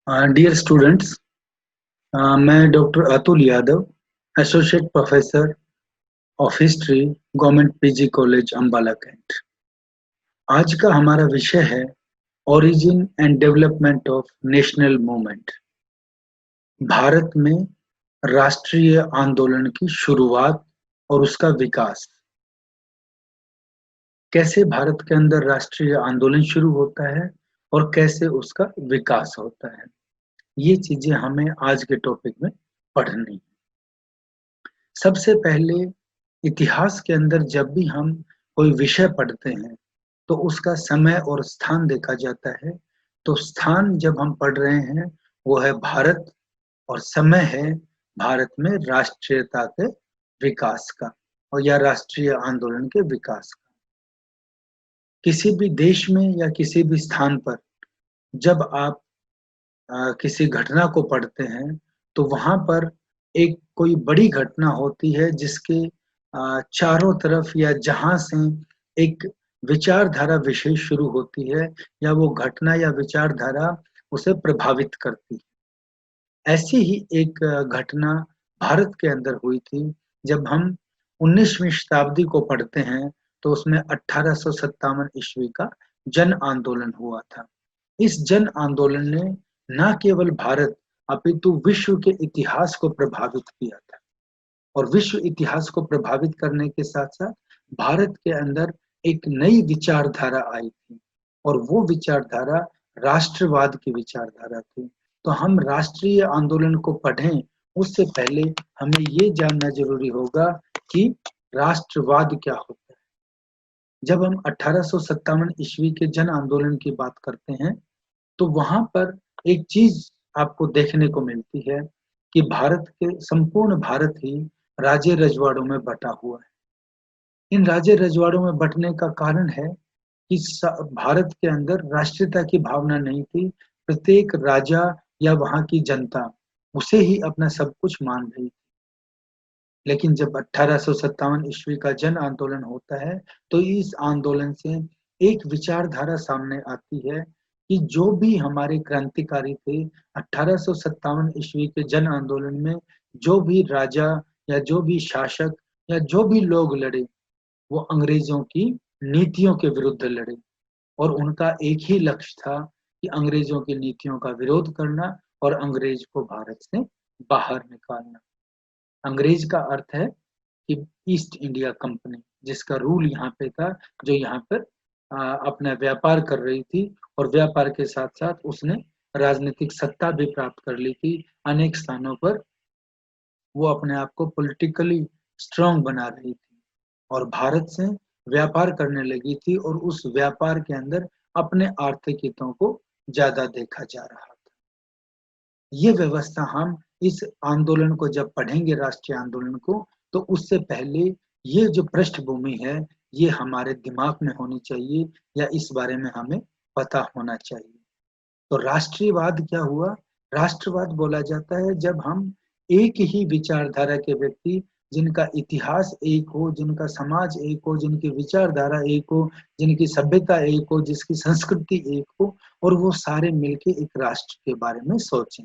Dear students, मैं doctor Atul Yadav, associate professor of history, government PG college Ambala cantt. आज का हमारा विषय है origin and development of national movement. Bharat में राष्ट्रीय आंदोलन की शुरुआत और उसका विकास। कैसे भारत के अंदर राष्ट्रीय आंदोलन शुरू होता है और कैसे उसका विकास होता है, ये चीजें हमें आज के टॉपिक में पढ़नी है। सबसे पहले इतिहास के अंदर जब भी हम कोई विषय पढ़ते हैं तो उसका समय और स्थान देखा जाता है। तो स्थान जब हम पढ़ रहे हैं वो है भारत, और समय है भारत में राष्ट्रीयता के विकास का और या राष्ट्रीय आंदोलन के विकास का। किसी भी देश में या किसी भी स्थान पर जब आप किसी घटना को पढ़ते हैं तो वहां पर एक कोई बड़ी घटना होती है जिसके चारों तरफ या जहां से एक विचारधारा विशेष शुरू होती है या वो घटना या विचारधारा उसे प्रभावित करती है। ऐसी ही एक घटना भारत के अंदर हुई थी। जब हम 19वीं शताब्दी को पढ़ते हैं तो उसमें 1857 ईस्वी का जन आंदोलन हुआ था। इस जन आंदोलन ने न केवल भारत अपितु विश्व के इतिहास को प्रभावित किया था, और विश्व इतिहास को प्रभावित करने के साथ साथ भारत के अंदर एक नई विचारधारा आई थी, और वो विचारधारा राष्ट्रवाद की विचारधारा थी। तो हम राष्ट्रीय आंदोलन को पढ़ें उससे पहले हमें ये जानना जरूरी होगा कि राष्ट्रवाद क्या होता है। जब हम 1857 ईस्वी के जन आंदोलन की बात करते हैं तो वहां पर एक चीज आपको देखने को मिलती है कि भारत के संपूर्ण भारत ही राज्य रजवाड़ों में बटा हुआ है। इन राज्य रजवाड़ों में बंटने का कारण है कि भारत के अंदर राष्ट्रीयता की भावना नहीं थी। प्रत्येक राजा या वहां की जनता उसे ही अपना सब कुछ मान रही थी। लेकिन जब 1857 ईस्वी का जन आंदोलन होता है तो इस आंदोलन से एक विचारधारा सामने आती है कि जो भी हमारे क्रांतिकारी थे 1857 ईस्वी के जन आंदोलन में, जो भी राजा या जो भी शासक या जो भी लोग लड़े वो अंग्रेजों की नीतियों के विरुद्ध लड़े, और उनका एक ही लक्ष्य था कि अंग्रेजों की नीतियों का विरोध करना और अंग्रेज को भारत से बाहर निकालना। अंग्रेज का अर्थ है कि ईस्ट इंडिया कंपनी, जिसका रूल यहाँ पे था, जो यहाँ पर अपना व्यापार कर रही थी, और व्यापार के साथ साथ उसने राजनीतिक सत्ता भी प्राप्त कर ली थी। अनेक स्थानों पर वो अपने आप को पॉलिटिकली स्ट्रांग बना रही थी और भारत से व्यापार करने लगी थी, और उस व्यापार के अंदर अपने आर्थिक हितों को ज्यादा देखा जा रहा था। ये व्यवस्था हम इस आंदोलन को जब पढ़ेंगे, राष्ट्रीय आंदोलन को, तो उससे पहले ये जो पृष्ठभूमि है ये हमारे दिमाग में होनी चाहिए या इस बारे में हमें पता होना चाहिए। तो राष्ट्रीयवाद क्या हुआ? राष्ट्रवाद बोला जाता है जब हम एक ही विचारधारा के व्यक्ति, जिनका इतिहास एक हो, जिनका समाज एक हो, जिनकी विचारधारा एक हो, जिनकी सभ्यता एक हो, जिसकी संस्कृति एक हो, और वो सारे मिलके एक राष्ट्र के बारे में सोचें।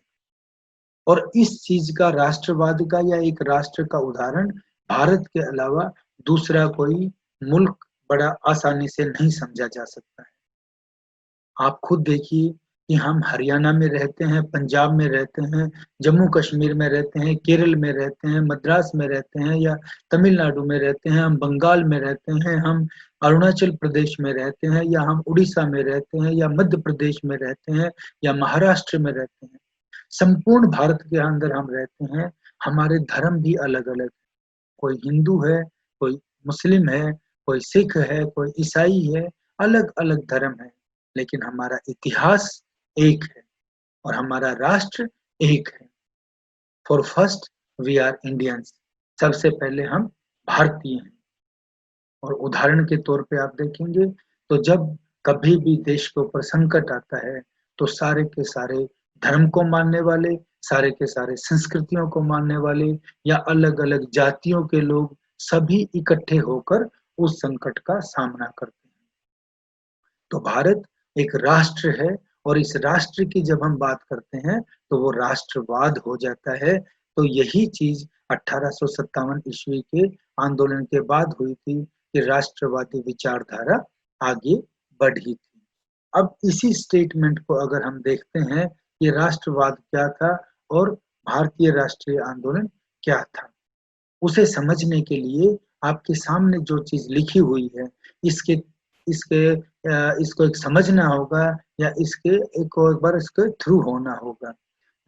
और इस चीज का, राष्ट्रवाद का या एक राष्ट्र का उदाहरण भारत के अलावा दूसरा कोई मुल्क बड़ा आसानी से नहीं समझा जा सकता है। आप खुद देखिए कि हम हरियाणा में रहते हैं, पंजाब में रहते हैं, जम्मू कश्मीर में रहते हैं, केरल में रहते हैं, मद्रास में रहते हैं, या तमिलनाडु में रहते हैं, हम बंगाल में रहते हैं, हम अरुणाचल प्रदेश में रहते हैं, या हम उड़ीसा में रहते हैं, या मध्य प्रदेश में रहते हैं, या महाराष्ट्र में रहते हैं। संपूर्ण भारत के अंदर हम रहते हैं। हमारे धर्म भी अलग अलग, कोई हिंदू है, कोई मुस्लिम है, कोई सिख है, कोई ईसाई है, अलग अलग धर्म है, लेकिन हमारा इतिहास एक है और हमारा राष्ट्र एक है। For first we are Indians, सबसे पहले हम भारतीय हैं। और उदाहरण के तौर पे आप देखेंगे तो जब कभी भी देश के ऊपर संकट आता है तो सारे के सारे धर्म को मानने वाले, सारे के सारे संस्कृतियों को मानने वाले या अलग अलग जातियों के लोग सभी इकट्ठे होकर उस संकट का सामना करते हैं। तो भारत एक राष्ट्र है और इस राष्ट्र की जब हम बात करते हैं तो वो राष्ट्रवाद हो जाता है। तो यही चीज 1857 ईस्वी के आंदोलन के बाद हुई थी कि राष्ट्रवादी विचारधारा आगे बढ़ी थी। अब इसी स्टेटमेंट को अगर हम देखते हैं कि राष्ट्रवाद क्या था और भारतीय राष्ट्रीय आंदोलन क्या था, उसे समझने के लिए आपके सामने जो चीज लिखी हुई है, इसके इसके इसको एक समझना होगा या इसके एक और बार इसके थ्रू होना होगा।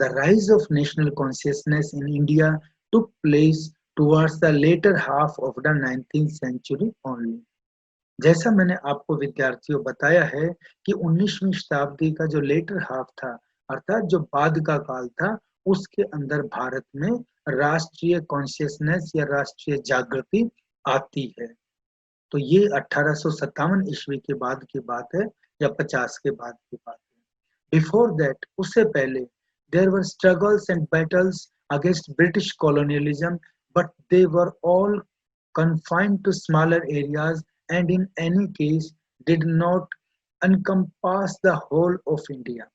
The rise of national consciousness in India took place towards the later half of the 19th century only। जैसा मैंने आपको विद्यार्थियों बताया है कि 19वीं शताब्दी का जो लेटर हाफ था, अर्थात जो बाद का काल था, उसके अंदर भारत में राष्ट्रीय कॉन्शियसनेस या राष्ट्रीय जागृति आती है। तो ये 1857 ईस्वी के बाद की बात है या 50 के बाद की बात है। बिफोर दैट, उससे पहले there were struggles and battles against British colonialism, but they were all confined to smaller areas and in any case did not encompass the whole of India।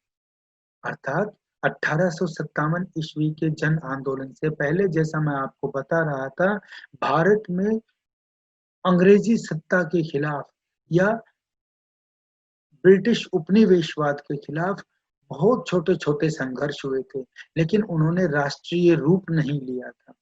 अर्थात 1857 ईस्वी के जन आंदोलन से पहले, जैसा मैं आपको बता रहा था, भारत में अंग्रेजी सत्ता के खिलाफ या ब्रिटिश उपनिवेशवाद के खिलाफ बहुत छोटे छोटे संघर्ष हुए थे, लेकिन उन्होंने राष्ट्रीय रूप नहीं लिया था।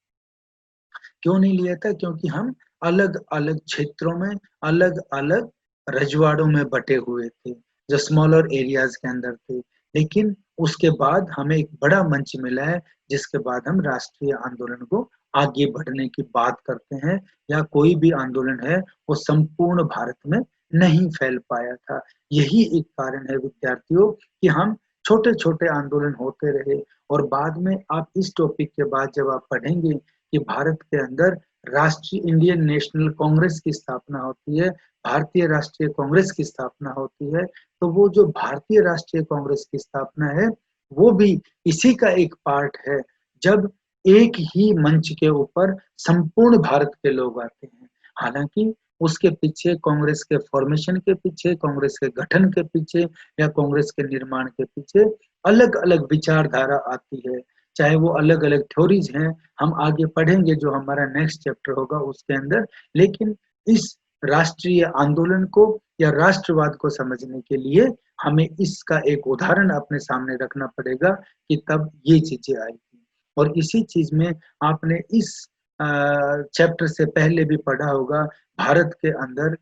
क्यों नहीं लिया था? क्योंकि हम अलग अलग क्षेत्रों में अलग अलग रजवाड़ों में बटे हुए थे, जो स्मॉलर एरियाज के अंदर थे। लेकिन उसके बाद हमें एक बड़ा मंच मिला है, जिसके बाद हम राष्ट्रीय आंदोलन को आगे बढ़ने की बात करते हैं, या कोई भी आंदोलन है वो संपूर्ण भारत में नहीं फैल पाया था। यही एक कारण है विद्यार्थियों कि हम छोटे छोटे आंदोलन होते रहे, और बाद में आप इस टॉपिक के बाद जब आप पढ़ेंगे कि भारत के अंदर राष्ट्रीय इंडियन नेशनल कांग्रेस की स्थापना होती है, भारतीय राष्ट्रीय कांग्रेस की स्थापना होती है, तो वो जो भारतीय राष्ट्रीय कांग्रेस की स्थापना है वो भी इसी का एक पार्ट है, जब एक ही मंच के ऊपर संपूर्ण भारत के लोग आते हैं। हालांकि उसके पीछे, कांग्रेस के फॉर्मेशन के पीछे, कांग्रेस के गठन के पीछे या कांग्रेस के निर्माण के पीछे अलग अलग विचारधारा आती है, चाहे वो अलग अलग थ्योरीज हैं, हम आगे पढ़ेंगे जो हमारा नेक्स्ट चैप्टर होगा उसके अंदर। लेकिन इस राष्ट्रीय आंदोलन को या राष्ट्रवाद को समझने के लिए हमें इसका एक उदाहरण अपने सामने रखना पड़ेगा कि तब ये चीजें आई थी। और इसी चीज में आपने इस चैप्टर से पहले भी पढ़ा होगा, भारत के अंदर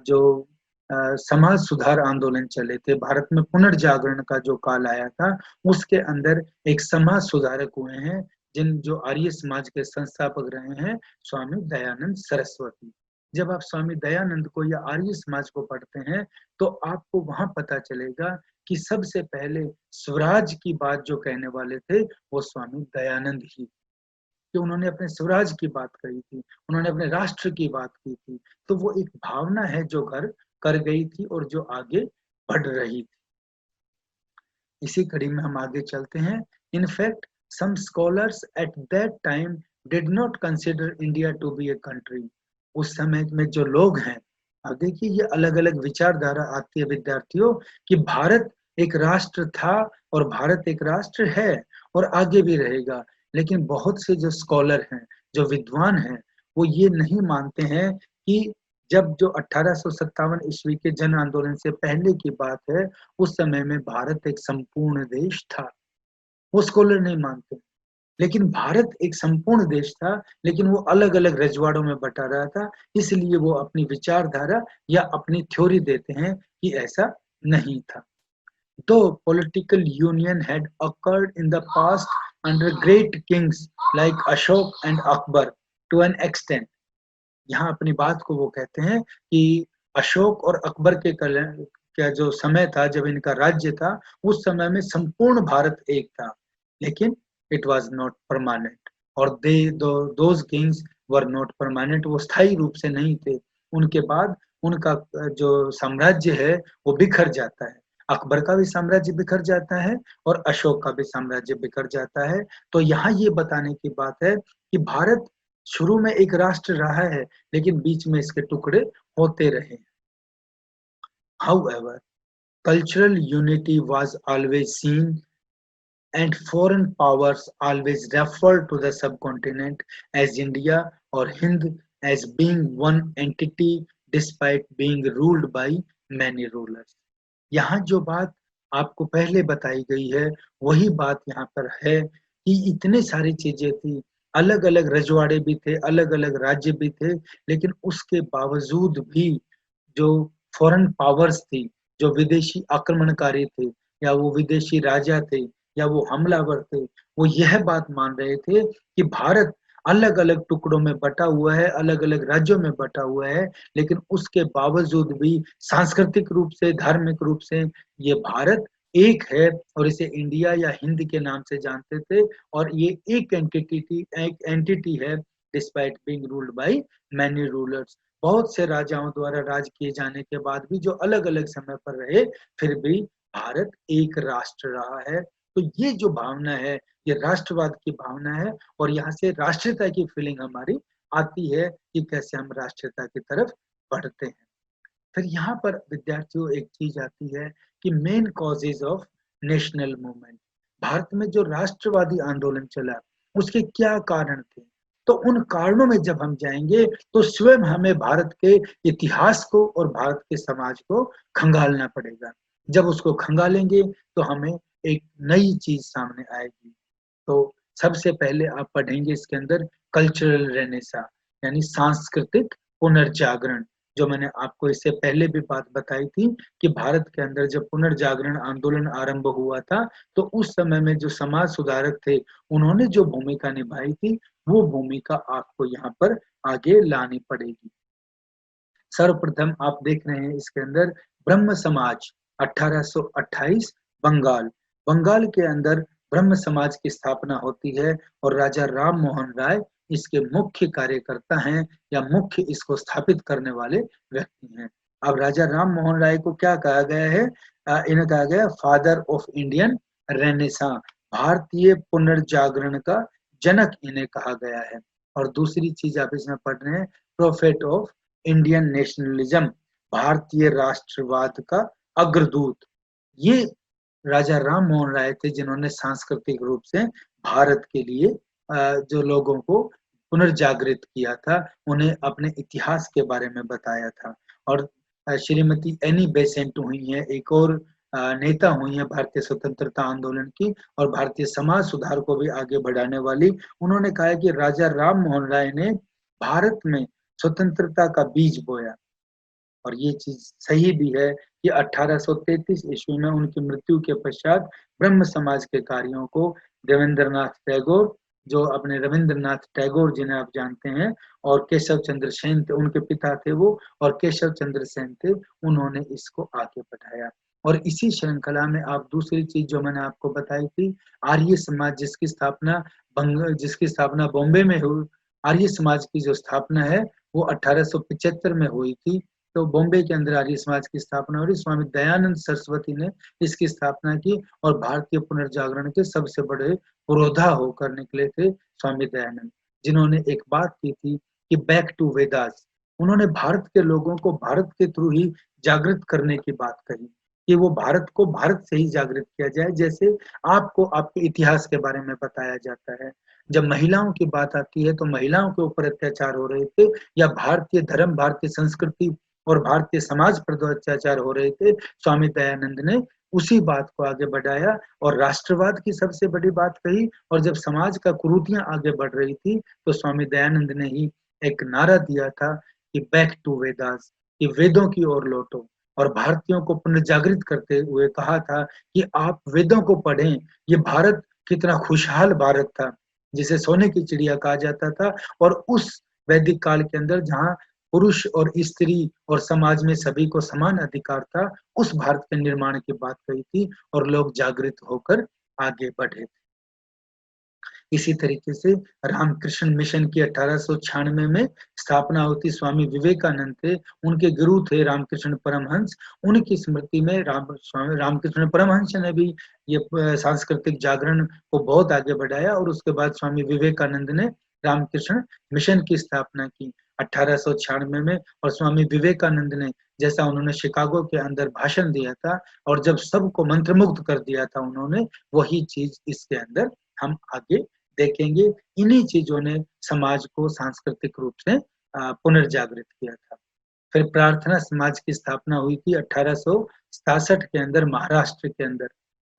जो समाज सुधार आंदोलन चले थे, भारत में पुनर्जागरण का जो काल आया था, उसके अंदर एक समाज सुधारक हुए हैं, जो आर्य समाज के संस्थापक रहे हैं, स्वामी दयानंद सरस्वती। जब आप स्वामी दयानंद को या आर्य समाज को पढ़ते हैं तो आपको वहां पता चलेगा कि सबसे पहले स्वराज की बात जो कहने वाले थे वो स्वामी दयानंद ही, कि उन्होंने अपने स्वराज की बात कही थी, उन्होंने अपने राष्ट्र की बात की थी। तो वो एक भावना है जो घर कर गई थी और जो आगे बढ़ रही थी। इसी कड़ी में हम आगे चलते हैं। In fact some scholars at that time did not consider India to be a country. उस समय में जो लोग हैं, अब देखिए ये अलग अलग विचारधारा आती है विद्यार्थियों, कि भारत एक राष्ट्र था और भारत एक राष्ट्र है और आगे भी रहेगा। लेकिन बहुत से जो स्कॉलर हैं, जो विद्वान हैं, वो ये नहीं मानते हैं कि जब जो 1857 ईस्वी के जन आंदोलन से पहले की बात है, उस समय में भारत एक संपूर्ण देश था। वो स्कॉलर नहीं मानते। लेकिन भारत एक संपूर्ण देश था, लेकिन वो अलग अलग रजवाड़ों में बटा रहा था। इसलिए वो अपनी विचारधारा या अपनी थ्योरी देते हैं कि ऐसा नहीं था। Though political union had occurred in the past under great kings like Ashok and Akbar to an extent। यहाँ अपनी बात को वो कहते हैं कि अशोक और अकबर के का जो समय था, जब इनका राज्य था, उस समय में संपूर्ण भारत एक था, लेकिन इट वाज नॉट परमानेंट। और those Kings were not permanent, वो स्थायी रूप से नहीं थे। उनके बाद उनका जो साम्राज्य है वो बिखर जाता है। अकबर का भी साम्राज्य बिखर जाता है और अशोक का भी साम्राज्य बिखर जाता है। तो यहाँ ये बताने की बात है कि भारत शुरू में एक राष्ट्र रहा है, लेकिन बीच में इसके टुकड़े होते रहे। However, Cultural unity was always seen, and foreign powers always referred to the subcontinent as India or Hind as being one entity despite being ruled by many rulers. यहाँ जो बात आपको पहले बताई गई है, वही बात यहाँ पर है कि इतने सारी चीजें थी, अलग-अलग रजवाड़े भी थे, अलग-अलग राज्य भी थे, लेकिन उसके बावजूद भी जो फॉरेन पावर्स थी, जो विदेशी आक्रमणकारी थे, या वो विदेशी राजा थे, या वो हमलावर थे, वो यह बात मान रहे थे कि भारत अलग-अलग टुकड़ों में बँटा हुआ है, अलग-अलग राज्यों में बँटा हुआ है, लेकिन उसके बावजूद भी सांस्कृतिक रूप से, धार्मिक रूप से ये भारत एक है और इसे इंडिया या हिंद के नाम से जानते थे, और ये एक एंटिटी है despite being ruled by many rulers. बहुत से राजाओं द्वारा राज किए जाने के बाद भी जो अलग-अलग समय पर रहे, फिर भी भारत एक राष्ट्र रहा है। तो ये जो भावना है, ये राष्ट्रवाद की भावना है, और यहाँ से राष्ट्रीयता की फीलिंग हमारी आती है कि कैसे हम राष्ट्रीयता की तरफ बढ़ते हैं। फिर यहाँ पर विद्यार्थियों एक चीज आती है कि main causes of national movement, Bharat में जो राष्ट्रवादी आंदोलन चला, उसके क्या कारण थे। तो उन कारणों में जब हम जाएंगे तो स्वयं हमें भारत के इतिहास को और भारत के समाज को खंगालना पड़ेगा। जब उसको खंगालेंगे तो हमें एक नई चीज सामने आएगी। तो सबसे पहले आप पढ़ेंगे इसके अंदर कल्चरल रेनेसा, यानी सांस्कृतिक पुनर्जागरण। जो मैंने आपको इससे पहले भी बात बताई थी कि भारत के अंदर जब पुनर्जागरण आंदोलन आरंभ हुआ था, तो उस समय में जो समाज सुधारक थे, उन्होंने जो भूमिका निभाई थी, वो भूमिका आपको यहाँ पर आगे लानी पड़ेगी। सर्वप्रथम आप देख रहे हैं इसके अंदर ब्रह्म समाज 1828 बंगाल। बंगाल के अंदर ब्रह्म समाज की स्थापना होती है और राजा राम मोहन राय इसके मुख्य कार्यकर्ता हैं, या मुख्य इसको स्थापित करने वाले व्यक्ति हैं। अब राजा राम मोहन राय को क्या कहा गया है? इन्हें कहा गया फादर ऑफ इंडियन रेनेसां, भारतीय पुनर्जागरण का जनक इन्हें कहा गया है। और दूसरी चीज आप इसमें पढ़ रहे हैं, प्रोफेट ऑफ इंडियन नेशनलिज्म, भारतीय राष्ट्रवाद का अग्रदूत। ये राजा राम मोहन राय थे जिन्होंने सांस्कृतिक रूप से भारत के लिए जो लोगों को पुनर्जागृत किया था, उन्हें अपने इतिहास के बारे में बताया था। और श्रीमती एनी बेसेंट हुई है, एक और नेता हुई है भारतीय स्वतंत्रता आंदोलन की और भारतीय समाज सुधार को भी आगे बढ़ाने वाली। उन्होंने कहा कि राजा राम मोहन राय ने भारत में स्वतंत्रता का बीज बोया, और ये चीज सही भी है कि 1833 ईस्वी में उनकी मृत्यु के पश्चात ब्रह्म समाज के कार्यों को देवेंद्रनाथ टैगोर, जो अपने रविंद्रनाथ टैगोर जिन्हें आप जानते हैं, और केशव चंद्र सेन थे, उनके पिता थे वो, और केशव चंद्र सेन थे, उन्होंने इसको आगे बढ़ाया। और इसी श्रृंखला में आप दूसरी चीज जो मैंने आपको बताई थी, आर्य समाज जिसकी स्थापना बॉम्बे में हुई, आर्य समाज की जो स्थापना है वो 1875 में हुई थी। तो बॉम्बे के अंदर आर्य समाज की स्थापना हुई, स्वामी दयानंद सरस्वती ने इसकी स्थापना की, और भारतीय पुनर्जागरण के सबसे बड़े पुरोधा होकर निकले थे स्वामी दयानंद, जिन्होंने एक बात की थी कि बैक टू वेदास। उन्होंने भारत के लोगों को भारत के थ्रू ही जागृत करने की बात कही, कि वो भारत को भारत से ही जागृत किया जाए। जैसे आपको आपके इतिहास के बारे में बताया जाता है, जब महिलाओं की बात आती है तो महिलाओं के ऊपर अत्याचार हो रहे थे, या भारतीय धर्म, भारतीय संस्कृति और भारतीय समाज पर जो अत्याचार हो रहे थे, स्वामी दयानंद ने उसी बात को आगे बढ़ाया और राष्ट्रवाद की सबसे बड़ी बात कही। और जब समाज का कुरीतियां आगे बढ़ रही थी, तो स्वामी दयानंद ने ही एक नारा दिया था कि बैक टू वेदास, कि वेदों की ओर लौटो, और भारतीयों को पुनर्जागृत करते हुए कहा था कि आप वेदों को पढ़ें। ये भारत कितना खुशहाल भारत था, जिसे सोने की चिड़िया कहा जाता था, और उस वैदिक काल के अंदर जहाँ पुरुष और स्त्री और समाज में सभी को समान अधिकार था, उस भारत के निर्माण की बात कही थी, और लोग जागृत होकर आगे बढ़े थे। इसी तरीके से रामकृष्ण मिशन की 1896 में स्थापना होती, स्वामी विवेकानंद थे, उनके गुरु थे रामकृष्ण परमहंस। उनकी स्मृति में स्वामी रामकृष्ण परमहंस ने भी ये सांस्कृतिक जागरण को बहुत आगे बढ़ाया, और उसके बाद स्वामी विवेकानंद ने रामकृष्ण मिशन की स्थापना की। 1896 में, और स्वामी विवेकानंद ने जैसा उन्होंने शिकागो के अंदर भाषण दिया था और जब सबको मंत्रमुग्ध कर दिया था उन्होंने, वही चीज़ इसके अंदर हम आगे देखेंगे। इन्हीं चीज़ों ने समाज को सांस्कृतिक रूप से पुनर्जागृत किया था। फिर प्रार्थना समाज की स्थापना हुई थी 1867 के अंदर महाराष्ट्र के अंदर,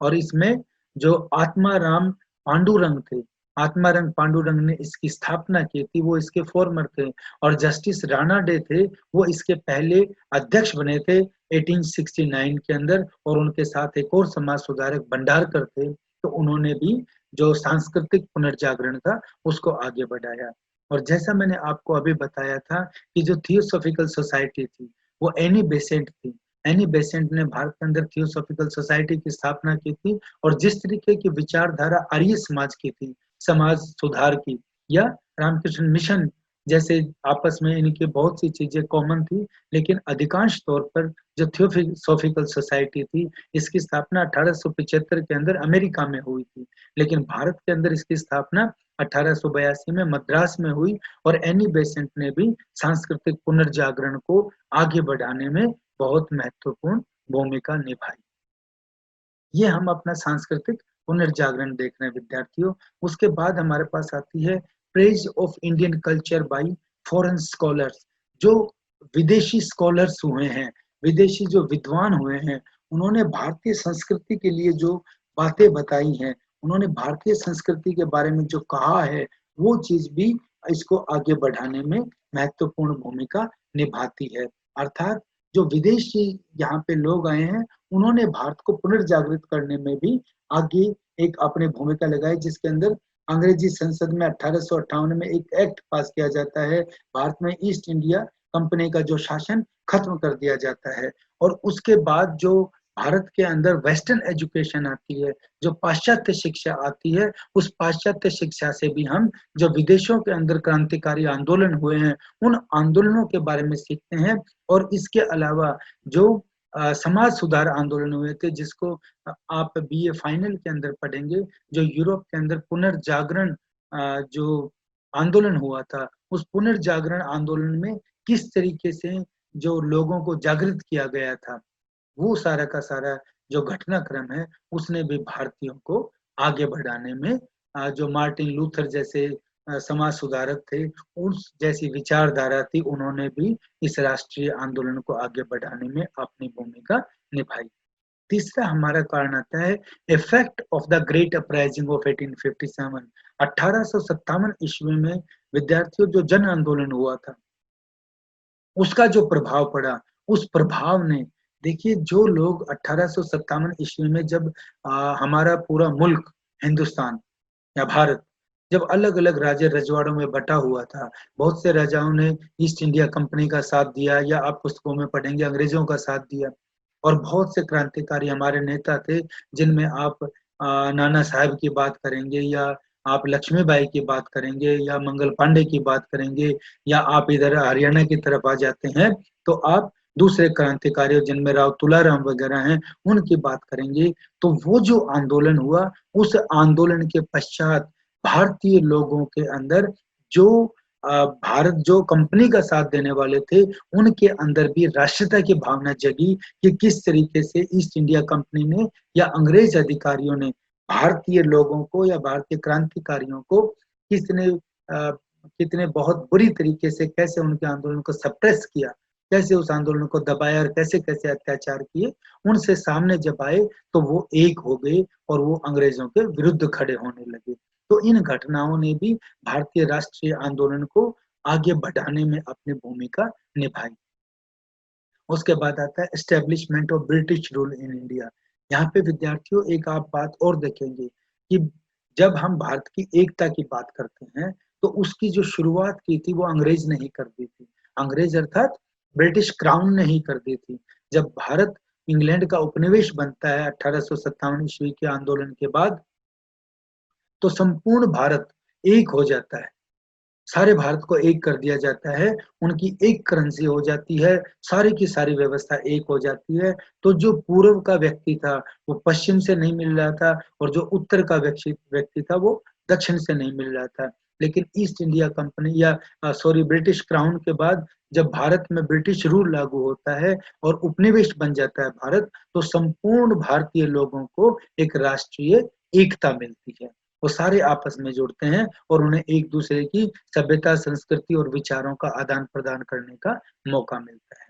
और इसमें जो आत्माराम पांडुरंग थे, आत्माराम पांडुरंग ने इसकी स्थापना की थी, वो इसके फॉर्मर थे, और जस्टिस राणा डे थे, वो इसके पहले अध्यक्ष बने थे 1869 के अंदर, और उनके साथ एक और समाज सुधारक भंडारकर थे, तो उन्होंने भी जो सांस्कृतिक पुनर्जागरण था उसको आगे बढ़ाया। और जैसा मैंने आपको अभी बताया था कि जो थियोसॉफिकल सोसाइटी थी, वो एनी बेसेंट थी। एनी बेसेंट ने भारत के अंदर थियोसॉफिकल सोसाइटी की स्थापना की थी, और जिस तरीके की विचारधारा आर्य समाज की थी, समाज सुधार की, या रामकृष्ण मिशन जैसे आपस में इनकी बहुत सी चीजें कॉमन थी, लेकिन अधिकांश तौर पर जो थियोसॉफिकल सोसाइटी थी, इसकी स्थापना 1875 के अंदर अमेरिका में हुई थी, लेकिन भारत के अंदर इसकी स्थापना 1882 में मद्रास में हुई, और एनी बेसेंट ने भी सांस्कृतिक पुनर्जागरण को आगे बढ़ाने में बहुत महत्वपूर्ण भूमिका निभाई। ये हम अपना सांस्कृतिक पुनर्जागरण देख रहे हैं विद्यार्थियों। उसके बाद हमारे पास आती है praise of Indian culture by foreign scholars. जो विदेशी स्कॉलर्स हुए हैं, विदेशी जो विद्वान हुए हैं, उन्होंने भारतीय संस्कृति के लिए जो बातें बताई हैं, उन्होंने भारतीय संस्कृति के बारे में जो कहा है, वो चीज भी इसको आगे बढ़ाने में महत्वपूर्ण भूमिका निभाती है। अर्थात जो विदेशी यहाँ पे लोग आए हैं, उन्होंने भारत को पुनर्जागृत करने में भी आगे एक अपनी भूमिका लगाई, जिसके अंदर अंग्रेजी संसद में 1858 में एक एक्ट पास किया जाता है। भारत में ईस्ट इंडिया कंपनी का जो शासन खत्म कर दिया जाता है, और उसके बाद जो भारत के अंदर वेस्टर्न एजुकेशन आती है, जो पाश्चात्य शिक्षा आती है, उस पाश्चात्य शिक्षा से भी हम जो विदेशों के अंदर क्रांतिकारी आंदोलन हुए हैं, उन आंदोलनों के बारे में सीखते हैं। और इसके अलावा जो समाज सुधार आंदोलन हुए थे, जिसको आप बीए फाइनल के अंदर पढ़ेंगे, जो यूरोप के अंदर पुनर्जागरण जो आंदोलन हुआ था, उस पुनर्जागरण आंदोलन में किस तरीके से जो लोगों को जागृत किया गया था, वो सारा का सारा जो घटनाक्रम है, उसने भी भारतीयों को आगे बढ़ाने में जो मार्टिन लूथर जैसे समाज सुधारक थे, उस जैसी विचारधारा थी, उन्होंने भी इस राष्ट्रीय आंदोलन को आगे बढ़ाने में अपनी भूमिका निभाई। तीसरा हमारा कारण आता है effect of the great uprising of 1857। 1857 ईस्वी में विद्यार्थियों जो जन आंदोलन हुआ था, उसका जो प्रभाव पड़ा, उस प्रभाव ने, देखिए जो लोग 1857 ईस्वी में जब हमारा पूरा मुल्क हिंदुस्तान या भारत जब अलग-अलग राज्य रजवाड़ों में बटा हुआ था, बहुत से राजाओं ने ईस्ट इंडिया कंपनी का साथ दिया, या आप पुस्तकों में पढ़ेंगे अंग्रेजों का साथ दिया, और बहुत से क्रांतिकारी हमारे नेता थे, जिनमें आप नाना साहब की बात करेंगे, या आप लक्ष्मीबाई की बात करेंगे, या मंगल पांडे की बात करेंगे, या आप इधर हरियाणा की तरफ आ जाते हैं, तो आप दूसरे क्रांतिकारियों जिनमें राव तुलाराम वगैरह हैं, उनकी बात करेंगे। तो वो जो आंदोलन हुआ, उस आंदोलन के पश्चात भारतीय लोगों के अंदर जो भारत जो कंपनी का साथ देने वाले थे, उनके अंदर भी राष्ट्रीयता की भावना जगी कि किस तरीके से ईस्ट इंडिया कंपनी ने या अंग्रेज अधिकारियों ने भारतीय लोगों को या भारतीय क्रांतिकारियों को कितने बहुत बुरी तरीके से कैसे उनके आंदोलन को सप्रेस किया, कैसे उस आंदोलन को दबाया, और कैसे-कैसे अत्याचार किए। उनसे सामने जब आए तो वो एक हो गए और वो अंग्रेजों के विरुद्ध खड़े होने लगे। तो इन घटनाओं ने भी भारतीय राष्ट्रीय आंदोलन को आगे बढ़ाने में अपनी भूमिका निभाई। उसके बाद आता है establishment of British rule in India. यहाँ पे विद्यार्थियों एक आप बात और देखेंगे कि जब हम भारत की एकता की बात करते हैं, तो उसकी जो शुरुआत की थी वो अंग्रेज ने ही कर दी थी। अंग्रेज अर्थात ब्रिटिश क्राउन ने ही कर दी थी। जब भारत इंग्लैंड का उपनिवेश बनता है 1857 ईस्वी के आंदोलन के बाद, तो संपूर्ण भारत एक हो जाता है। सारे भारत को एक कर दिया जाता है, उनकी एक करेंसी हो जाती है, सारी की सारी व्यवस्था एक हो जाती है। तो जो पूर्व का व्यक्ति था, वो पश्चिम से नहीं मिल रहा था, और जो उत्तर का व्यक्ति था, वो दक्षिण से नहीं मिल रहा था। लेकिन ईस्ट इंडिया कंपनी या ब्रिटिश क्राउन के बाद जब भारत में ब्रिटिश रूल लागू होता है और उपनिवेश बन जाता है भारत, तो संपूर्ण भारतीय लोगों को एक राष्ट्रीय एकता मिलती है। वो सारे आपस में जुड़ते हैं और उन्हें एक-दूसरे की सभ्यता, संस्कृति और विचारों का आदान-प्रदान करने का मौका मिलता है।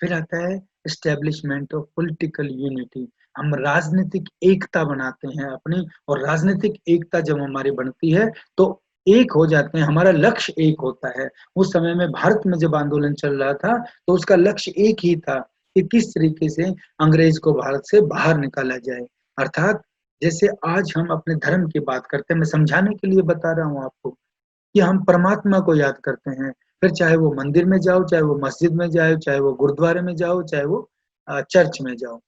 फिर आता है एस्टेब्लिशमेंट ऑफ पॉलिटिकल यूनिटी। हम राजनीतिक एकता बनाते हैं अपनी, और राजनीतिक एकता जब हमारी बनती है तो एक हो जाते हैं, हमारा लक्ष्य एक होता है। उस समय में भारत में जब आंदोलन चल रहा था तो उसका लक्ष्य एक ही था कि किस तरीके से अंग्रेज को भारत से बाहर निकाला जाए। अर्थात जैसे आज हम अपने धर्म की बात करते हैं, मैं समझाने के लिए बता रहा हूँ आपको कि हम परमात्मा को याद करते हैं, फिर चाहे वो मंदिर में जाओ, चाहे वो मस्जिद में जाओ, चाहे वो गुरुद्वारे में जाओ, चाहे वो चर्च में जाओ।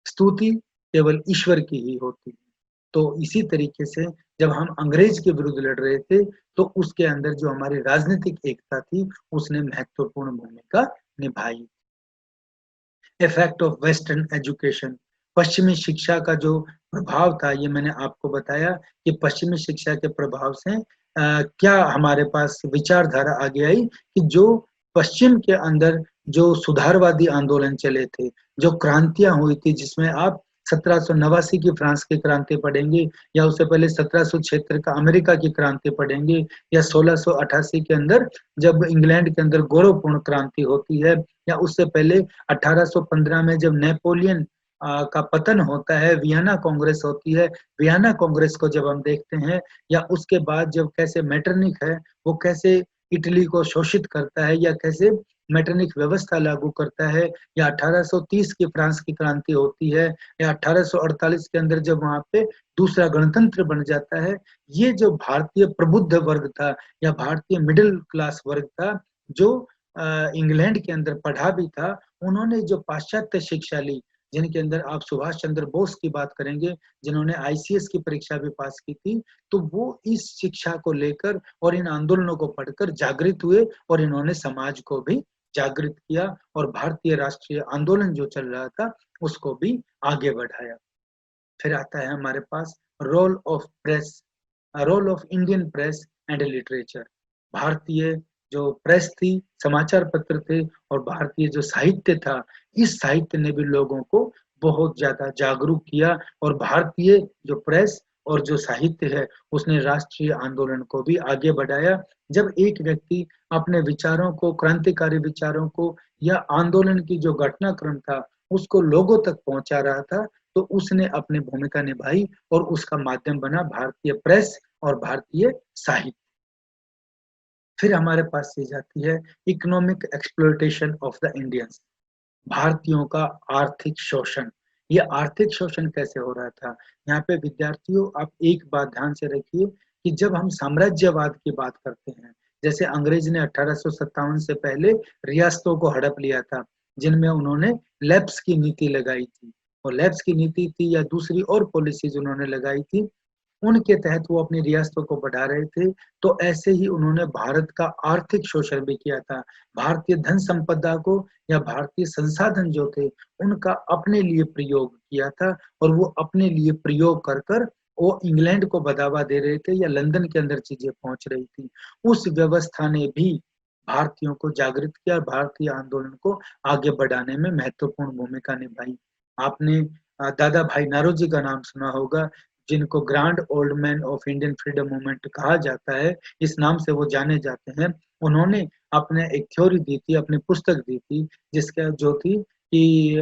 स्तुति केवल ईश्वर की ही होती है। तो इसी तरीके से जब हम अंग्रेज के विरुद्ध लड़ रहे थे, तो उसके अंदर जो हमारी राजनीतिक एकता थी, उसने महत्वपूर्ण भूमिका निभाई। इफेक्ट ऑफ वेस्टर्न एजुकेशन, पश्चिमी शिक्षा का जो प्रभाव था, ये मैंने आपको बताया कि पश्चिमी शिक्षा के प्रभाव से क्या हमारे पास विचारधारा आगे आई कि जो पश्चिम के अंदर जो सुधारवादी आंदोलन चले थे, जो क्रांतियाँ हुई थी, जिसमें आप 1789 की फ्रांस की क्रांति पढ़ेंगे या उससे पहले 1776 का अमेरिका की क्रांति पढ़ेंगे या 1688 के अंदर जब इंग्लैंड के अंदर गौरवपूर्ण क्रांति होती है, या उससे पहले 1815 में जब नेपोलियन का पतन होता है, वियना कांग्रेस होती है, वियना कांग्रेस को जब हम देखते हैं, या उसके बाद जब कैसे मेटरनिख है, वो कैसे इटली को शोषित करता है या कैसे मेटरनिख व्यवस्था लागू करता है, या 1830 की फ्रांस की क्रांति होती है, या 1848 के अंदर जब वहाँ पे दूसरा गणतंत्र बन जाता है। ये जो भारतीय प्रबुद्ध वर्ग था या भारतीय मिडिल क्लास वर्ग था, जो इंग्लैंड के अंदर पढ़ा भी था, उन्होंने जो पाश्चात्य शिक्षा ली, जिनके अंदर आप सुभाष चंद्र बोस की बात करेंगे, जिन्होंने आईसीएस की परीक्षा भी पास की थी, तो वो इस शिक्षा को लेकर और इन आंदोलनों को पढ़कर जागृत हुए और इन्होंने समाज को भी जागृत किया और भारतीय राष्ट्रीय आंदोलन जो चल रहा था, उसको भी आगे बढ़ाया। फिर आता है हमारे पास role of Indian press and literature. भारतीय जो प्रेस थी, समाचार पत्र थे और भारतीय जो साहित्य था, इस साहित्य ने भी लोगों को बहुत ज़्यादा जागरूक किया और भारतीय जो प्रेस और जो साहित्य है, उसने राष्ट्रीय आंदोलन को भी आगे बढ़ाया। जब एक व्यक्ति अपने विचारों को, क्रांतिकारी विचारों को या आंदोलन की जो घटनाक्रम था, उसको लोगों तक पहुँचा रहा था, तो उसने अपनी भूमिका निभाई और उसका माध्यम बना भारतीय प्रेस और भारतीय साहित्य। फिर हमारे पास चीज़ आती है economic exploitation of the Indians, भारतीयों का आर्थिक शोषण। ये आर्थिक शोषण कैसे हो रहा था? यहाँ पे विद्यार्थियों आप एक बात ध्यान से रखिए कि जब हम साम्राज्यवाद की बात करते हैं, जैसे अंग्रेज ने 1857 से पहले रियासतों को हड़प लिया था, जिनमें उन्होंने लैप्स की नीति लगाई थी और लैप्स की नीति थी या दूसरी और पॉलिसीज़ उन्होंने लगाई थी, उनके तहत वो अपनी रियासतों को बढ़ा रहे थे, तो ऐसे ही उन्होंने भारत का आर्थिक शोषण भी किया था। भारतीय धन संपदा को या भारतीय संसाधन जो थे, उनका अपने लिए प्रयोग किया था और वो अपने लिए प्रयोग कर वो इंग्लैंड को बढ़ावा दे रहे थे या लंदन के अंदर चीज़ें पहुँच रही थी। उस व्यवस्था ने भी भारतीयों को जागृत किया और भारतीय आंदोलन को आगे बढ़ाने में महत्वपूर्ण भूमिका निभाई। आपने दादा भाई नारोजी का नाम सुना होगा, जिनको grand old man of Indian freedom movement कहा जाता है, इस नाम से वो जाने जाते हैं। उन्होंने अपने एक थ्योरी दी थी, अपनी पुस्तक दी थी, जिसका जो थी कि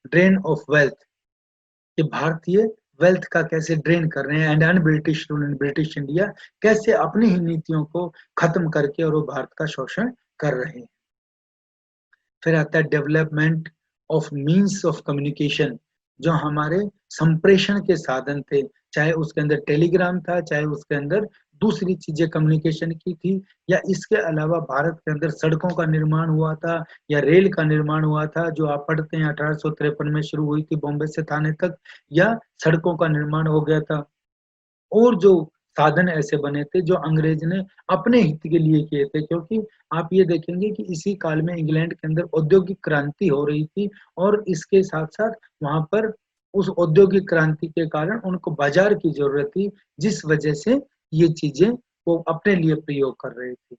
ड्रेन ऑफ वेल्थ, कि भारतीय वेल्थ का कैसे ड्रेन कर रहे हैं and un British rule in British India कैसे अपनी ही नीतियों को खत्म करके और वो भारत का शोषण कर रहे हैं। फिर आता है development of means of communication, जो हमारे संप्रेषण के साधन थे, चाहे उसके अंदर टेलीग्राम था, चाहे उसके अंदर दूसरी चीजें कम्युनिकेशन की थी, या इसके अलावा भारत के अंदर सड़कों का निर्माण हुआ था या रेल का निर्माण हुआ था, जो आप पढ़ते हैं 1853 में शुरू हुई थी बॉम्बे से थाने तक, या सड़कों का निर्माण हो गया था। और जो साधन ऐसे बने थे जो अंग्रेज ने अपने हित के लिए किए थे, क्योंकि आप ये देखेंगे कि इसी काल में इंग्लैंड के अंदर औद्योगिक क्रांति हो रही थी और इसके साथ-साथ वहाँ पर उस औद्योगिक क्रांति के कारण उनको बाज़ार की ज़रूरत थी, जिस वजह से ये चीज़ें वो अपने लिए प्रयोग कर रहे थे।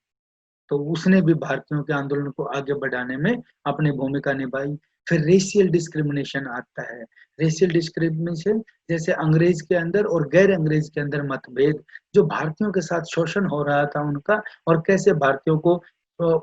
तो उसने भी भारतीयों के आंदोलन को आगे बढ़ाने में अपनी भूमिका निभाई। फिर रेशियल डिस्क्रिमिनेशन आता है। रेशियल डिस्क्रिमिनेशन जैसे अंग्रेज के अंदर और गैर अंग्रेज के अंदर मतभेद, जो भारतीयों के साथ शोषण हो रहा था उनका और कैसे भारतीयों को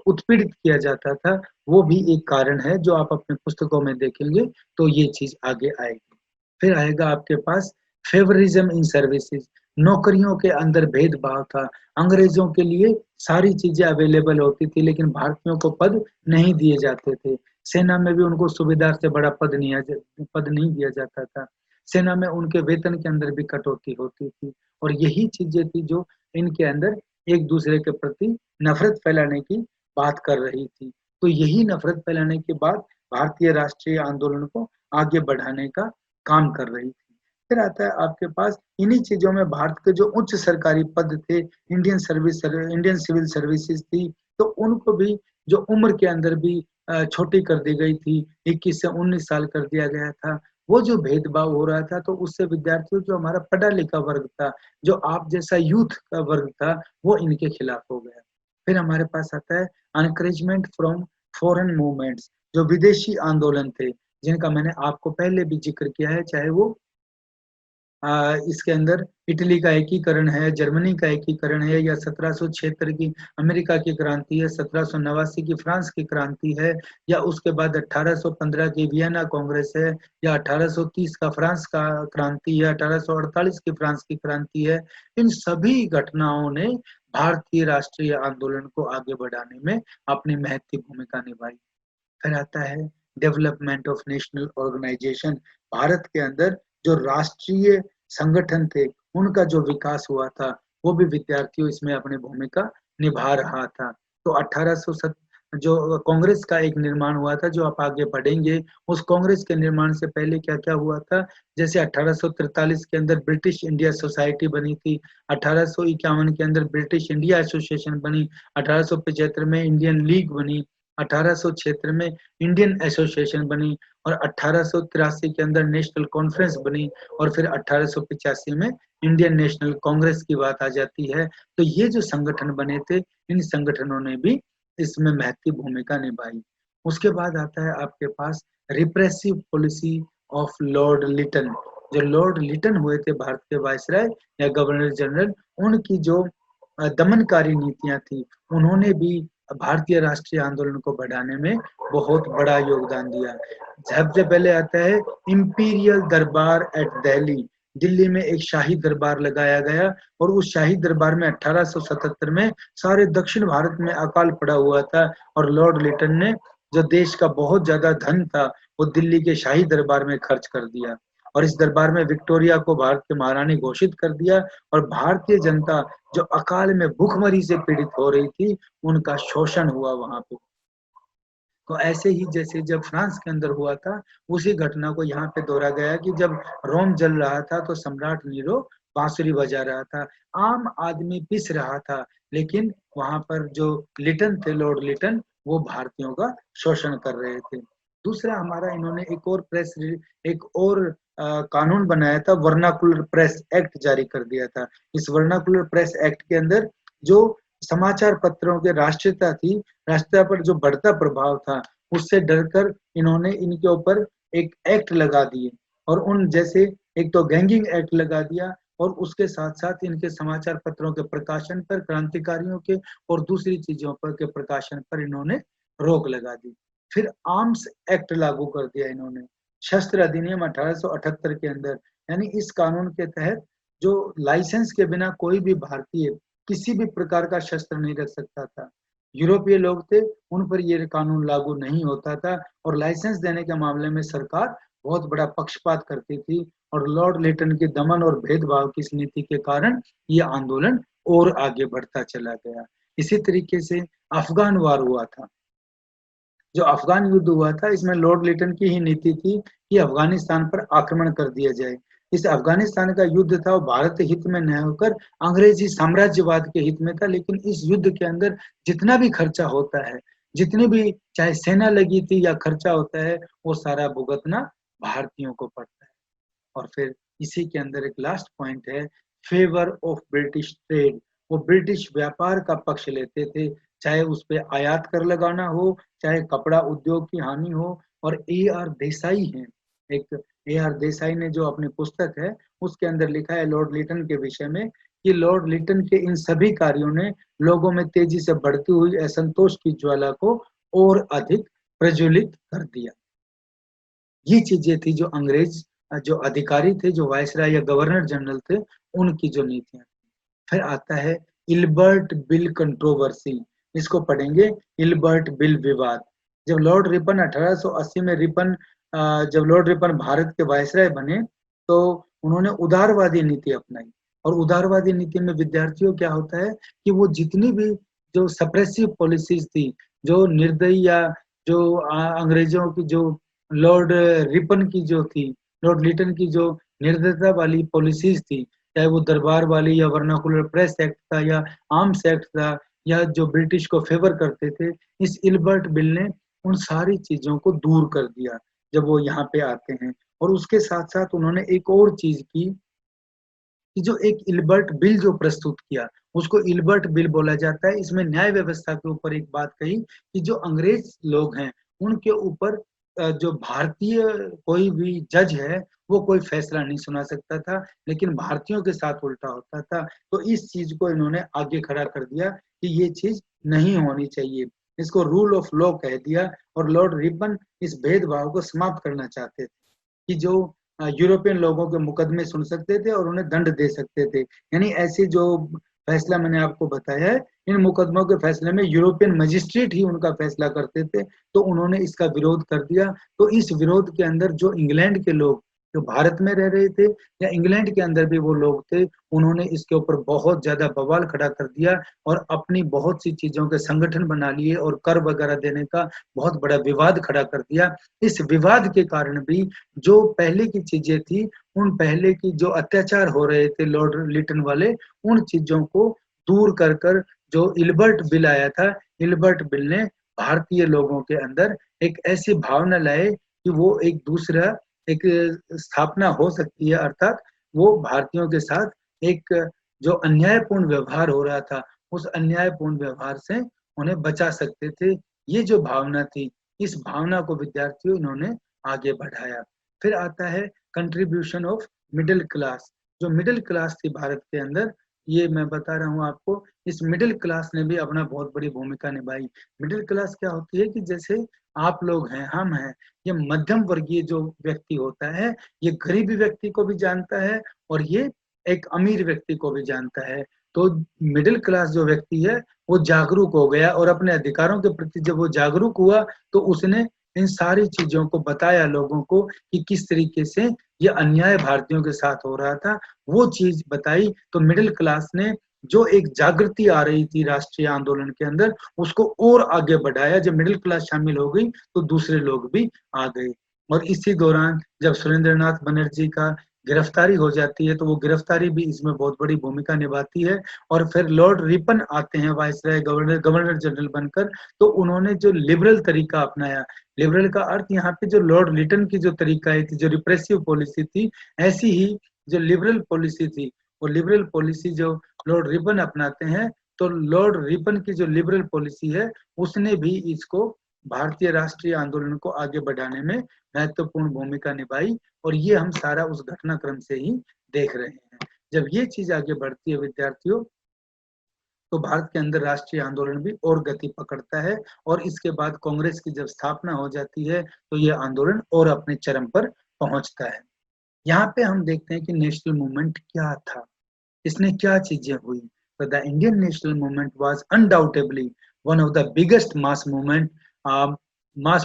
उत्पीड़ित किया जाता था, वो भी एक कारण है जो आप अपनी पुस्तकों में देखेंगे तो ये चीज़ आगे आएगी। फिर आएगा आपके पास फेवरिज्म इन सर्विसेज, नौकरियों के अंदर भेदभाव था। अंग्रेजों के लिए सारी चीजें अवेलेबल होती थी लेकिन भारतीयों को पद नहीं दिए जाते थे। सेना में भी उनको सुबेदार से बड़ा पद नहीं दिया जाता था। सेना में उनके वेतन के अंदर भी कटौती होती थी और यही चीजें थी जो इनके अंदर एक दूसरे के प्रति नफरत फैलाने की बात कर रही थी। तो यही नफरत फैलाने के बाद भारतीय राष्ट्रीय आंदोलन को आगे बढ़ाने का काम कर रही थी। फिर आता है आपके पास इन्हीं चीजों में भारत के जो उच्च सरकारी पद थे, इंडियन सिविल सर्विसेज थी, तो उनको भी जो उम्र के अंदर भी छोटी कर दी गई थी, 21 से 19 साल कर दिया गया था। वो जो भेदभाव हो रहा था तो उससे विद्यार्थियों जो हमारा पढ़ा लिखा वर्ग था, जो आप जैसा यूथ का वर्ग था, वो इनके खिलाफ हो गया। फिर हमारे पास आता है एनकरेजमेंट फ्रॉम फॉरेन मूवमेंट्स, जो विदेशी आंदोलन थे, जिनका मैंने आपको पहले भी जिक्र किया है, चाहे वो इसके अंदर इटली का एकीकरण है, जर्मनी का एकीकरण है, या 1776 की अमेरिका की क्रांति है, 1789 की फ्रांस की क्रांति है, या उसके बाद 1815 की वियना कांग्रेस है, या 1830 का फ्रांस का क्रांति है, 1848 की फ्रांस की क्रांति है। इन सभी घटनाओं ने भारतीय राष्ट्रीय आंदोलन को आगे बढ़ाने में अपनी महत्वपूर्ण भूमिका निभाई। फिर आता है development of national organisation. Bharat के अंदर जो राष्ट्रीय संगठन थे, उनका जो विकास हुआ था, वो भी विद्यार्थियों इसमें अपनी भूमिका निभा रहा था। तो 1807 जो कांग्रेस का एक निर्माण हुआ था, जो आप आगे पढ़ेंगे, उस कांग्रेस के निर्माण से पहले क्या-क्या हुआ था, जैसे 1843 के अंदर ब्रिटिश इंडिया सोसाइटी बनी थी, 1851 के अंदर ब्रिटिश इंडिया एसोसिएशन बनी, 1875 में इंडियन लीग बनी, 1876 में इंडियन एसोसिएशन बनी और 1883 के अंदर नेशनल कॉन्फ्रेंस बनी और फिर 1885 में इंडियन नेशनल कांग्रेस की बात आ जाती है। तो ये जो संगठन बने थे, इन संगठनों ने भी इसमें महत्वपूर्ण भूमिका निभाई। उसके बाद आता है आपके पास repressive policy of lord Lytton. जो लॉर्ड लिटन हुए थे भारत के वायसराय या गवर्नर जनरल, उनकी जो दमनकारी नीतियां थी, उन्होंने भी भारतीय राष्ट्रीय आंदोलन को बढ़ाने में बहुत बड़ा योगदान दिया। सबसे पहले आता है इंपीरियल दरबार एट दिल्ली। दिल्ली में एक शाही दरबार लगाया गया और उस शाही दरबार में 1877 में सारे दक्षिण भारत में अकाल पड़ा हुआ था और लॉर्ड लिटन ने जो देश का बहुत ज्यादा धन था वो दिल्ली के शाही दरबार में खर्च कर दिया और इस दरबार में विक्टोरिया को भारत की महारानी घोषित कर दिया और भारतीय जनता जो अकाल में भूखमरी से पीड़ित हो रही थी, उनका शोषण हुआ वहां पे। तो ऐसे ही जैसे जब फ्रांस के अंदर हुआ था, उसी घटना को यहाँ पे दोहरा गया कि जब रोम जल रहा था तो सम्राट नीरो बांसुरी बजा रहा था, आम आदमी पिस रहा था, लेकिन वहां पर जो लिटन थे, लॉर्ड लिटन, वो भारतीयों का शोषण कर रहे थे। दूसरा हमारा इन्होंने एक और कानून बनाया था, वर्नाकुलर प्रेस एक्ट जारी कर दिया था। इस वर्नाकुलर प्रेस एक्ट के अंदर जो समाचार पत्रों की राष्ट्रीयता पर जो बढ़ता प्रभाव था, उससे डरकर इन्होंने इनके ऊपर एक एक्ट लगा दिए और उन जैसे एक तो गैंगिंग एक्ट लगा दिया और उसके साथ-साथ इनके समाचार पत्रों के प्रकाशन पर, क्रांतिकारियों के और दूसरी चीजों पर के प्रकाशन पर इन्होंने रोक लगा दी। फिर आर्म्स एक्ट लागू कर दिया इन्होंने, शस्त्र अधिनियम 1878 के अंदर, यानी इस कानून के तहत जो लाइसेंस के बिना कोई भी भारतीय किसी भी प्रकार का शस्त्र नहीं रख सकता था। यूरोपीय लोग थे, उन पर ये कानून लागू नहीं होता था और लाइसेंस देने के मामले में सरकार बहुत बड़ा पक्षपात करती थी और लॉर्ड लिटन के दमन और भेदभाव की इस नीति के कारण ये आंदोलन और आगे बढ़ता चला गया। इसी तरीके से अफ़गान वार हुआ था। जो अफ़गान युद्ध हुआ था, इसमें लॉर्ड लिटन की ही नीति थी कि अफ़गानिस्तान पर आक्रमण कर दिया जाए। इस अफ़गानिस्तान का युद्ध था वो भारत हित में न होकर अंग्रेजी साम्राज्यवाद के हित में था, लेकिन इस युद्ध के अंदर जितना भी खर्चा होता है, जितनी भी चाहे सेना लगी थी या खर्चा होता है, वो सारा भुगतना भारतीयों को पड़ता है। और फिर इसी के अंदर एक लास्ट पॉइंट है, फेवर ऑफ ब्रिटिश ट्रेड। वो ब्रिटिश व्यापार का पक्ष लेते थे, चाहे उस पे आयात कर लगाना हो, चाहे कपड़ा उद्योग की हानि हो। और ए आर देसाई हैं, एक ए आर देसाई ने जो अपनी पुस्तक है उसके अंदर लिखा है लॉर्ड लिटन के विषय में कि लॉर्ड लिटन के इन सभी कार्यों ने लोगों में तेजी से बढ़ती हुई असंतोष की ज्वाला को और अधिक प्रज्वलित कर दिया। ये चीजें थी जो अंग्रेज जो अधिकारी थे, जो वायसराय या गवर्नर जनरल थे, उनकी जो नीतियां। फिर आता है इल्बर्ट बिल कंट्रोवर्सी। इसको पढ़ेंगे, इल्बर्ट बिल विवाद। जब लॉर्ड रिपन 1880 में जब लॉर्ड रिपन भारत के वायसराय बने तो उन्होंने उदारवादी नीति अपनाई। और उदारवादी नीति में विद्यार्थियों क्या होता है कि वो जितनी भी जो सप्रेसिव पॉलिसीज थी, जो निर्दयी या जो अंग्रेजों की जो लॉर्ड रिपन की जो थी, लॉर्ड लिटन की जो निर्दयता वाली पॉलिसीज थी, चाहे वो दरबार वाली या वर्नाकुलर प्रेस एक्ट था या आर्म्स एक्ट था या जो ब्रिटिश को फेवर करते थे, इस इल्बर्ट बिल ने उन सारी चीजों को दूर कर दिया जब वो यहाँ पे आते हैं। और उसके साथ साथ उन्होंने एक और चीज की कि जो एक इल्बर्ट बिल जो प्रस्तुत किया, उसको इल्बर्ट बिल बोला जाता है। इसमें न्याय व्यवस्था के ऊपर एक बात कही कि जो अंग्रेज लोग हैं उनके ऊपर जो भारतीय कोई भी जज है वो कोई फैसला नहीं सुना सकता था, लेकिन भारतीयों के साथ उल्टा होता था। तो इस चीज को इन्होंने आगे खड़ा कर दिया कि ये चीज नहीं होनी चाहिए, इसको रूल ऑफ लॉ कह दिया। और लॉर्ड रिपन इस भेदभाव को समाप्त करना चाहते थे कि जो यूरोपियन लोगों के मुकदमे सुन सकते थे और उन्हें दंड दे सकते थे। यानी ऐसी जो फैसला मैंने आपको बताया है, इन मुकदमों के फैसले में यूरोपियन मजिस्ट्रेट ही उनका फैसला करते थे, तो उन्होंने इसका विरोध कर दिया। तो इस विरोध के अंदर जो इंग्लैंड के लोग जो भारत में रह रहे थे या इंग्लैंड के अंदर भी वो लोग थे, उन्होंने इसके ऊपर बहुत ज्यादा बवाल खड़ा कर दिया और अपनी बहुत सी चीजों के संगठन बना लिए और कर वगैरह देने का बहुत बड़ा विवाद खड़ा कर दिया। इस विवाद के कारण भी जो पहले की चीजें थी, उन पहले की जो अत्याचार हो रहे थे लॉर्ड लिटन वाले, उन चीजों को दूर कर कर जो इल्बर्ट बिल आया था, इल्बर्ट बिल ने भारतीय लोगों के अंदर एक ऐसी भावना लाए कि वो एक दूसरा एक स्थापना हो सकती है, अर्थात वो भारतीयों के साथ एक जो अन्यायपूर्ण व्यवहार हो रहा था, उस अन्यायपूर्ण व्यवहार से उन्हें बचा सकते थे। ये जो भावना थी, इस भावना को विद्यार्थियों इन्होंने आगे बढ़ाया। फिर आता है कंट्रीब्यूशन ऑफ मिडिल क्लास। जो मिडिल क्लास थी भारत के अंदर, ये मैं बता रहा हूँ आपको, इस मिडिल क्लास ने भी अपना बहुत बड़ी भूमिका निभाई। मिडिल क्लास क्या होती है कि जैसे आप लोग हैं, हम हैं, ये मध्यम वर्गीय जो व्यक्ति होता है, ये गरीब व्यक्ति को भी जानता है और ये एक अमीर व्यक्ति को भी जानता है। तो मिडिल क्लास जो व्यक्ति है वो जागरूक हो गया और अपने अधिकारों के प्रति जब वो जागरूक हुआ तो उसने इन सारी चीजों को बताया लोगों को कि किस तरीके से ये अन्याय भारतीयों के साथ हो रहा था, वो चीज बताई। तो मिडिल क्लास ने जो एक जागृति आ रही थी राष्ट्रीय आंदोलन के अंदर, उसको और आगे बढ़ाया। जब मिडिल क्लास शामिल हो गई तो दूसरे लोग भी आ गए। और इसी दौरान जब सुरेंद्रनाथ बनर्जी का गिरफ्तारी हो जाती है तो वो गिरफ्तारी भी इसमें बहुत बड़ी भूमिका निभाती है। और फिर लॉर्ड रिपन आते हैं वायसराय गवर्नर जनरल बनकर, तो उन्होंने जो लिबरल तरीका अपनाया, लिबरल का अर्थ यहाँ पे जो लॉर्ड लिटन की जो तरीका थी, जो रिप्रेसिव पॉलिसी थी, ऐसी ही जो लिबरल पॉलिसी थी, वो लिबरल पॉलिसी जो लॉर्ड रिपन अपनाते हैं, तो लॉर्ड रिपन की जो लिबरल पॉलिसी है उसने भी इसको भारतीय राष्ट्रीय आंदोलन को आगे बढ़ाने में महत्वपूर्ण भूमिका निभाई। और ये हम सारा उस घटनाक्रम से ही देख रहे हैं। जब ये चीज आगे बढ़ती है विद्यार्थियों, तो भारत के अंदर राष्ट्रीय आंदोलन भी और गति पकड़ता है। और इसके बाद कांग्रेस की जब स्थापना हो जाती है तो ये आंदोलन और अपने चरम पर पहुंचता है। यहाँ पे हम देखते हैं कि नेशनल मूवमेंट क्या था, इसने क्या चीजें हुई। तो the Indian national movement was undoubtedly one of the biggest mass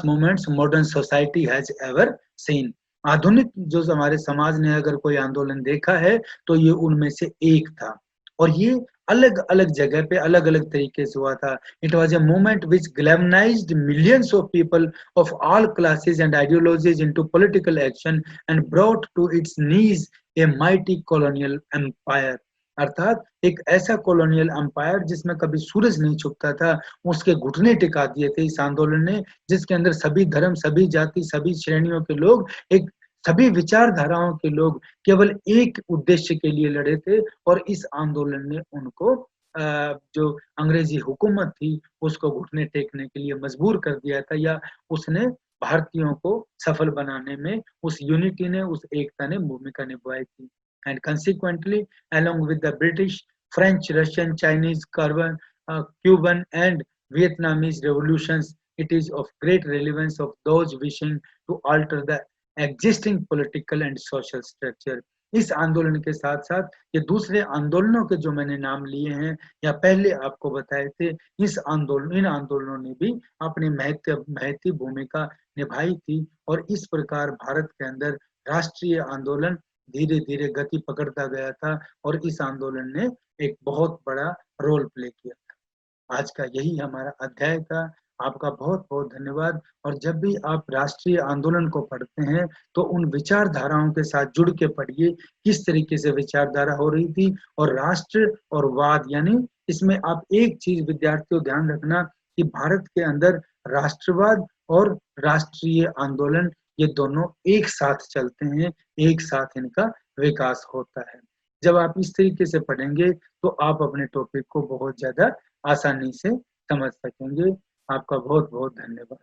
movements modern society has ever seen. आधुनिक जो हमारे समाज ने अगर कोई आंदोलन देखा है तो ये उनमें से एक था। और ये अलग अलग जगह पे अलग अलग तरीके से हुआ था। It was a movement which galvanized millions of people of all classes and ideologies into political action and brought to its knees a mighty colonial empire। अर्थात एक ऐसा कॉलोनियल एम्पायर जिसमें कभी सूरज नहीं छुपता था, उसके घुटने टिका दिए थे इस आंदोलन ने, जिसके अंदर सभी धर्म, सभी जाति, सभी श्रेणियों के लोग, एक सभी विचारधाराओं के लोग केवल एक उद्देश्य के लिए लड़े थे और इस आंदोलन ने उनको जो अंग्रेजी हुकूमत थी उसको घुटने टेकने के लिए मजबूर कर दिया था, या उसने भारतीयों को सफल बनाने में उस यूनिटी ने, उस एकता ने भूमिका निभाई थी। And consequently along with the British, French, Russian, Chinese, Cuban and Vietnamese revolutions, it is of great relevance of those wishing to alter the existing political and social structure. इस आंदोलन के साथ साथ ये दूसरे आंदोलनों के जो मैंने नाम लिए हैं या पहले आपको बताए थे, इन आंदोलनों ने भी अपनी महती भूमिका निभाई थी, और इस प्रकार भारत के अंदर राष्ट्रीय आंदोलन धीरे धीरे गति पकड़ता गया था, और इस आंदोलन ने एक बहुत बड़ा रोल प्ले किया। आज का यही हमारा अध्याय था। आपका बहुत-बहुत धन्यवाद, और जब भी आप राष्ट्रीय आंदोलन को पढ़ते हैं, तो उन विचारधाराओं के साथ जुड़ के पढ़िए, किस तरीके से विचारधारा हो रही थी, और राष्ट्र और वाद, यानी इसमें आप एक चीज़ विद्यार्थियों ध्यान रखना कि भारत के अंदर राष्ट्रवाद और राष्ट्रीय आंदोलन ये दोनों एक साथ चलते हैं, एक साथ इनका विकास होता है। जब आप इस तरीके से पढ़ेंगे, तो आप अपने टॉपिक को बहुत ज़्यादा आसानी से समझ सकेंगे। आपका बहुत-बहुत धन्यवाद।